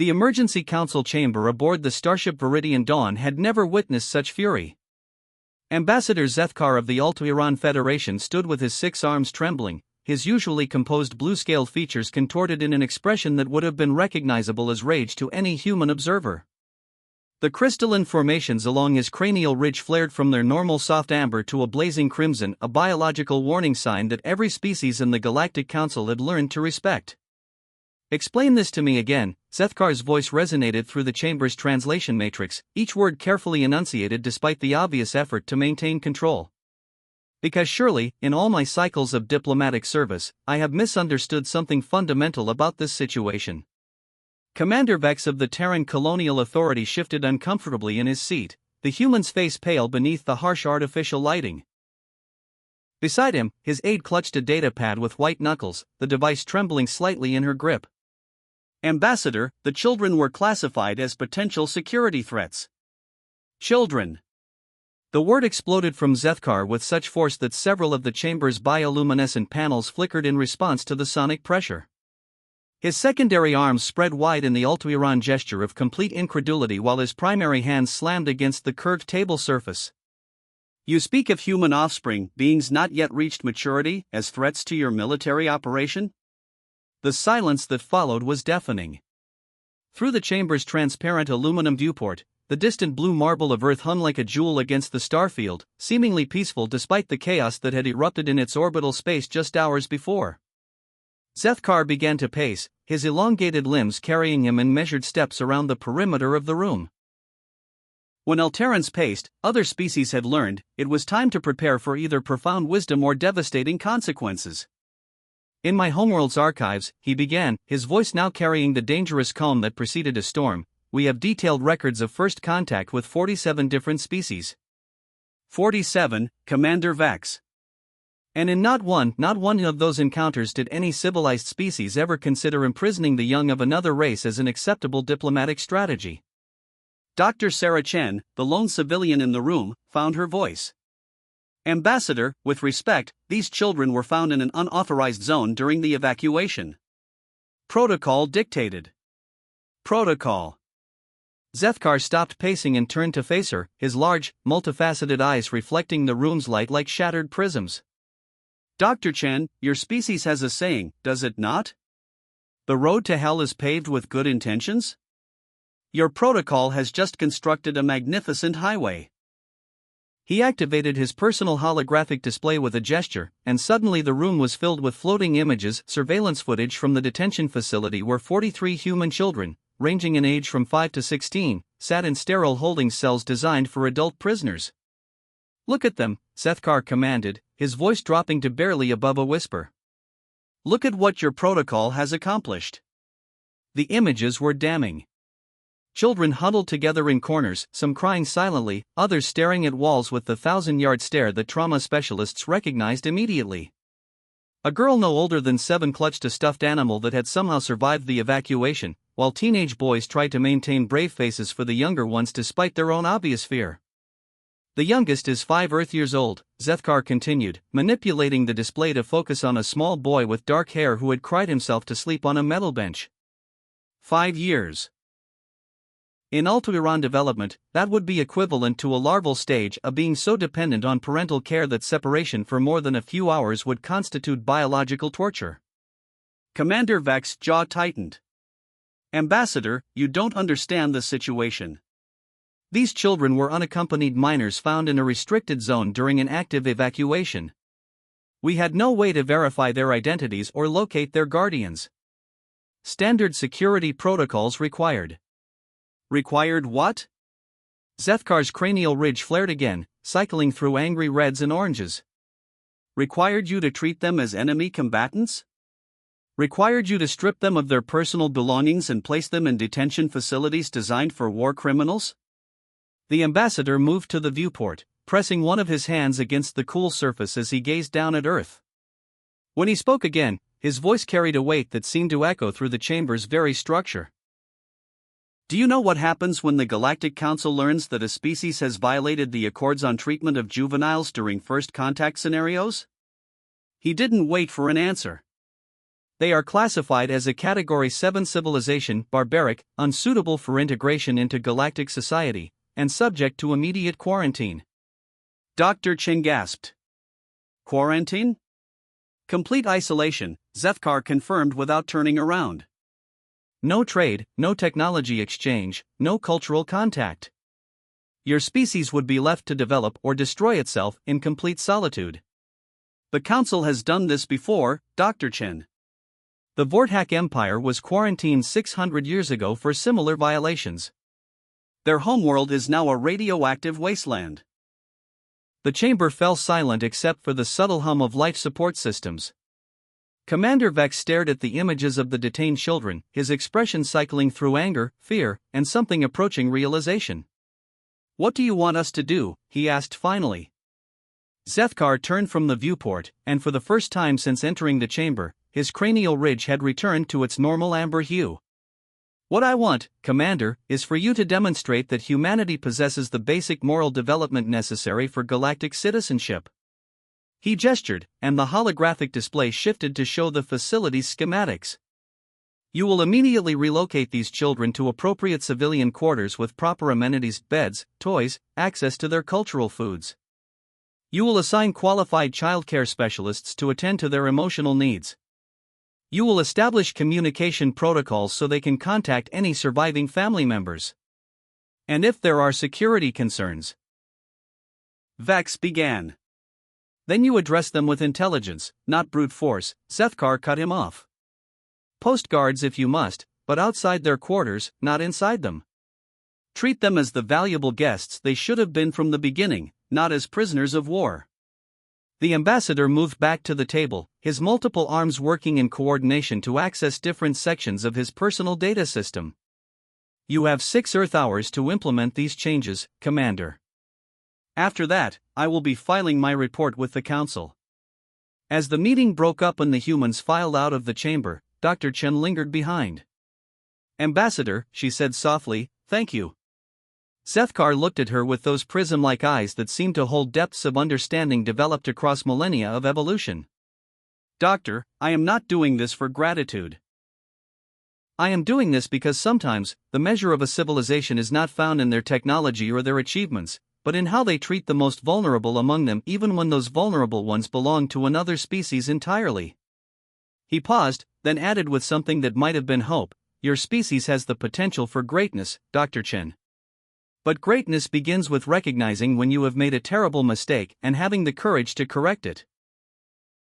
The emergency council chamber aboard the starship Viridian Dawn had never witnessed such fury. Ambassador Zethkar of the Altuiran Federation stood with his 6 arms trembling, his usually composed blue-scaled features contorted in an expression that would have been recognizable as rage to any human observer. The crystalline formations along his cranial ridge flared from their normal soft amber to a blazing crimson, a biological warning sign that every species in the Galactic Council had learned to respect. "Explain this to me again," Zethkar's voice resonated through the chamber's translation matrix, each word carefully enunciated despite the obvious effort to maintain control. "Because surely, in all my cycles of diplomatic service, I have misunderstood something fundamental about this situation." Commander Vex of the Terran Colonial Authority shifted uncomfortably in his seat, the human's face pale beneath the harsh artificial lighting. Beside him, his aide clutched a data pad with white knuckles, the device trembling slightly in her grip. "Ambassador, the children were classified as potential security threats." "Children." The word exploded from Zethkar with such force that several of the chamber's bioluminescent panels flickered in response to the sonic pressure. His secondary arms spread wide in the Altuiran gesture of complete incredulity while his primary hands slammed against the curved table surface. "You speak of human offspring, beings not yet reached maturity, as threats to your military operation?" The silence that followed was deafening. Through the chamber's transparent aluminum viewport, the distant blue marble of Earth hung like a jewel against the starfield, seemingly peaceful despite the chaos that had erupted in its orbital space just hours before. Zethkar began to pace, his elongated limbs carrying him in measured steps around the perimeter of the room. When Alterans paced, other species had learned, it was time to prepare for either profound wisdom or devastating consequences. "In my homeworld's archives," he began, his voice now carrying the dangerous calm that preceded a storm, "we have detailed records of first contact with 47 different species." 47, Commander Vex. "And in not one of those encounters did any civilized species ever consider imprisoning the young of another race as an acceptable diplomatic strategy." Dr. Sarah Chen, the lone civilian in the room, found her voice. "Ambassador, with respect, these children were found in an unauthorized zone during the evacuation. Protocol dictated." "Protocol." Zethkar stopped pacing and turned to face her, his large, multifaceted eyes reflecting the room's light like shattered prisms. "Dr. Chen, your species has a saying, does it not? The road to hell is paved with good intentions? Your protocol has just constructed a magnificent highway." He activated his personal holographic display with a gesture, and suddenly the room was filled with floating images, surveillance footage from the detention facility where 43 human children, ranging in age from 5 to 16, sat in sterile holding cells designed for adult prisoners. "Look at them," Zethkar commanded, his voice dropping to barely above a whisper. "Look at what your protocol has accomplished." The images were damning. Children huddled together in corners, some crying silently, others staring at walls with the 1,000-yard stare that trauma specialists recognized immediately. A girl no older than 7 clutched a stuffed animal that had somehow survived the evacuation, while teenage boys tried to maintain brave faces for the younger ones despite their own obvious fear. "The youngest is 5 Earth years old," Zethkar continued, manipulating the display to focus on a small boy with dark hair who had cried himself to sleep on a metal bench. 5 years. In Altuiran development, that would be equivalent to a larval stage of being so dependent on parental care that separation for more than a few hours would constitute biological torture. Commander Vex's jaw tightened. "Ambassador, you don't understand the situation. These children were unaccompanied minors found in a restricted zone during an active evacuation. We had no way to verify their identities or locate their guardians. Standard security protocols required." "Required what?" Zethkar's cranial ridge flared again, cycling through angry reds and oranges. "Required you to treat them as enemy combatants? Required you to strip them of their personal belongings and place them in detention facilities designed for war criminals?" The ambassador moved to the viewport, pressing one of his hands against the cool surface as he gazed down at Earth. When he spoke again, his voice carried a weight that seemed to echo through the chamber's very structure. "Do you know what happens when the Galactic Council learns that a species has violated the Accords on Treatment of Juveniles during first contact scenarios?" He didn't wait for an answer. They are classified as a Category 7 civilization, barbaric, unsuitable for integration into galactic society, and subject to immediate quarantine. Dr. Chen gasped. Quarantine? Complete isolation, Zethkar confirmed without turning around. No trade, no technology exchange, no cultural contact. Your species would be left to develop or destroy itself in complete solitude. The Council has done this before, Dr. Chen. The Vortak Empire was quarantined 600 years ago for similar violations. Their homeworld is now a radioactive wasteland. The chamber fell silent except for the subtle hum of life support systems. Commander Vex stared at the images of the detained children, his expression cycling through anger, fear, and something approaching realization. What do you want us to do? He asked finally. Zethkar turned from the viewport, and for the first time since entering the chamber, his cranial ridge had returned to its normal amber hue. What I want, Commander, is for you to demonstrate that humanity possesses the basic moral development necessary for galactic citizenship. He gestured, and the holographic display shifted to show the facility's schematics. You will immediately relocate these children to appropriate civilian quarters with proper amenities, beds, toys, access to their cultural foods. You will assign qualified childcare specialists to attend to their emotional needs. You will establish communication protocols so they can contact any surviving family members. And if there are security concerns, Vex began. Then you address them with intelligence, not brute force. Zethkar cut him off. Post guards if you must, but outside their quarters, not inside them. Treat them as the valuable guests they should have been from the beginning, not as prisoners of war. The ambassador moved back to the table, his multiple arms working in coordination to access different sections of his personal data system. You have 6 Earth hours to implement these changes, Commander. After that, I will be filing my report with the Council. As the meeting broke up and the humans filed out of the chamber, Dr. Chen lingered behind. Ambassador, she said softly, thank you. Zethkar looked at her with those prism-like eyes that seemed to hold depths of understanding developed across millennia of evolution. Doctor, I am not doing this for gratitude. I am doing this because sometimes, the measure of a civilization is not found in their technology or their achievements, but in how they treat the most vulnerable among them, even when those vulnerable ones belong to another species entirely. He paused, then added with something that might have been hope, your species has the potential for greatness, Dr. Chen. But greatness begins with recognizing when you have made a terrible mistake and having the courage to correct it.